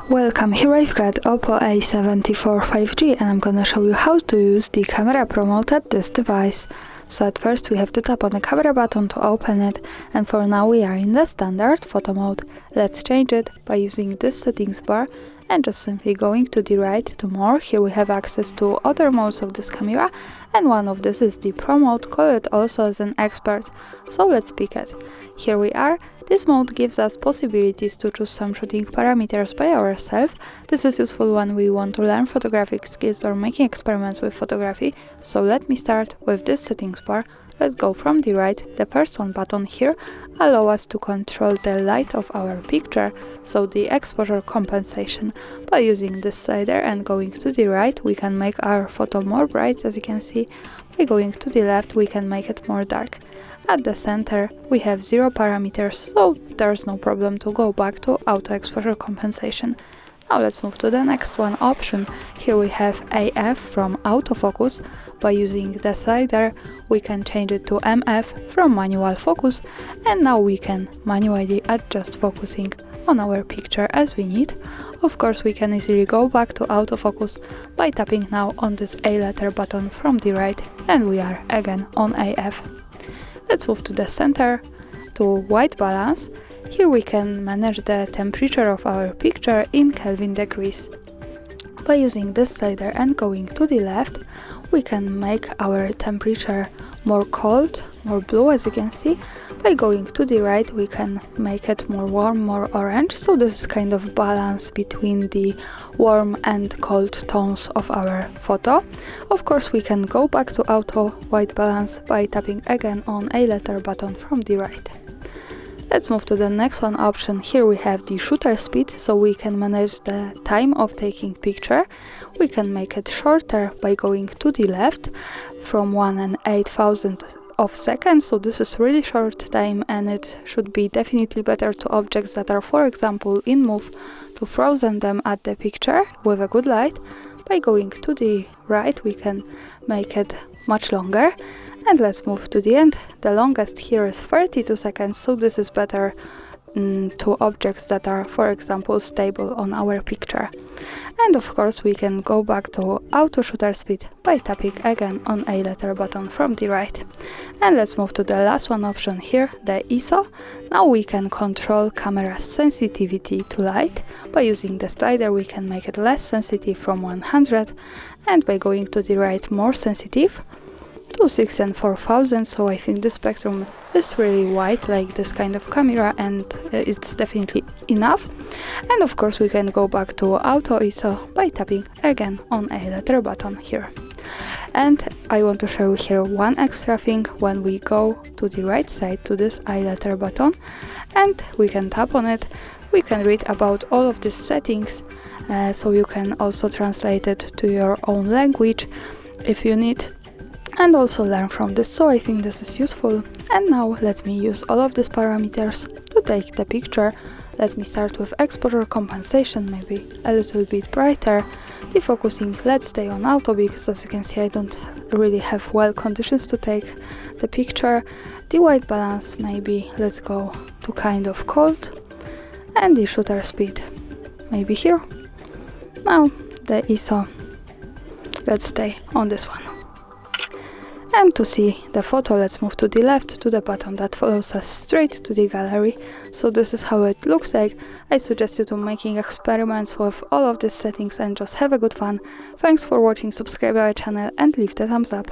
Welcome, here I've got OPPO A74 5G and I'm gonna show you how to use the camera promote at this device. So at first we have to tap on the camera button to open it, and for now we are in the standard photo mode. Let's change it by using this settings bar and just simply going to the right to more. Here we have access to other modes of this camera, and one of this is the Pro mode, call it also as an expert. So let's pick it. Here we are. This mode gives us possibilities to choose some shooting parameters by ourselves. This is useful when we want to learn photographic skills or making experiments with photography. So let me start with this settings bar. Let's go from the right. The first one button here allows us to control the light of our picture, so the exposure compensation. By using this slider and going to the right, we can make our photo more bright, as you can see. By going to the left, we can make it more dark. At the center, we have 0 parameters, so there's no problem to go back to auto exposure compensation. Now let's move to the next one option. Here we have AF from autofocus. By using the slider, we can change it to MF from manual focus, and now we can manually adjust focusing on our picture as we need. Of course, we can easily go back to autofocus by tapping now on this A letter button from the right, and we are again on AF. Let's move to the center, to white balance. Here we can manage the temperature of our picture in Kelvin degrees. By using this slider and going to the left, we can make our temperature more cold, more blue, as you can see. By going to the right, we can make it more warm, more orange. So this is kind of balance between the warm and cold tones of our photo. Of course, we can go back to auto white balance by tapping again on A letter button from the right. Let's move to the next one option. Here we have the shutter speed, so we can manage the time of taking picture. We can make it shorter by going to the left from 1/8,000 of seconds, so this is really short time, and it should be definitely better to objects that are, for example, in move, to frozen them at the picture with a good light. By going to the right, we can make it much longer. And let's move to the end. The longest here is 32 seconds, so this is better to objects that are, for example, stable on our picture. And of course, we can go back to auto shutter speed by tapping again on A letter button from the right. And let's move to the last one option here, the ISO. Now we can control camera's sensitivity to light. By using the slider, we can make it less sensitive from 100, and by going to the right, more sensitive to 6 and 4000. So I think this spectrum is really wide, like this kind of camera, and it's definitely enough. And of course, we can go back to auto ISO by tapping again on A letter button here. And I want to show you here one extra thing. When we go to the right side to this I letter button and we can tap on it, we can read about all of these settings, so you can also translate it to your own language if you need, and also learn from this. So I think this is useful. And now let me use all of these parameters to take the picture. Let me start with exposure compensation, maybe a little bit brighter. The focusing, let's stay on auto, because as you can see, I don't really have well conditions to take the picture. The white balance, maybe let's go to kind of cold. And the shutter speed, maybe here. Now the ISO, let's stay on this one. And to see the photo, let's move to the left to the button that follows us straight to the gallery. So this is how it looks like. I suggest you to making experiments with all of these settings and just have a good fun. Thanks for watching, subscribe our channel and leave the thumbs up.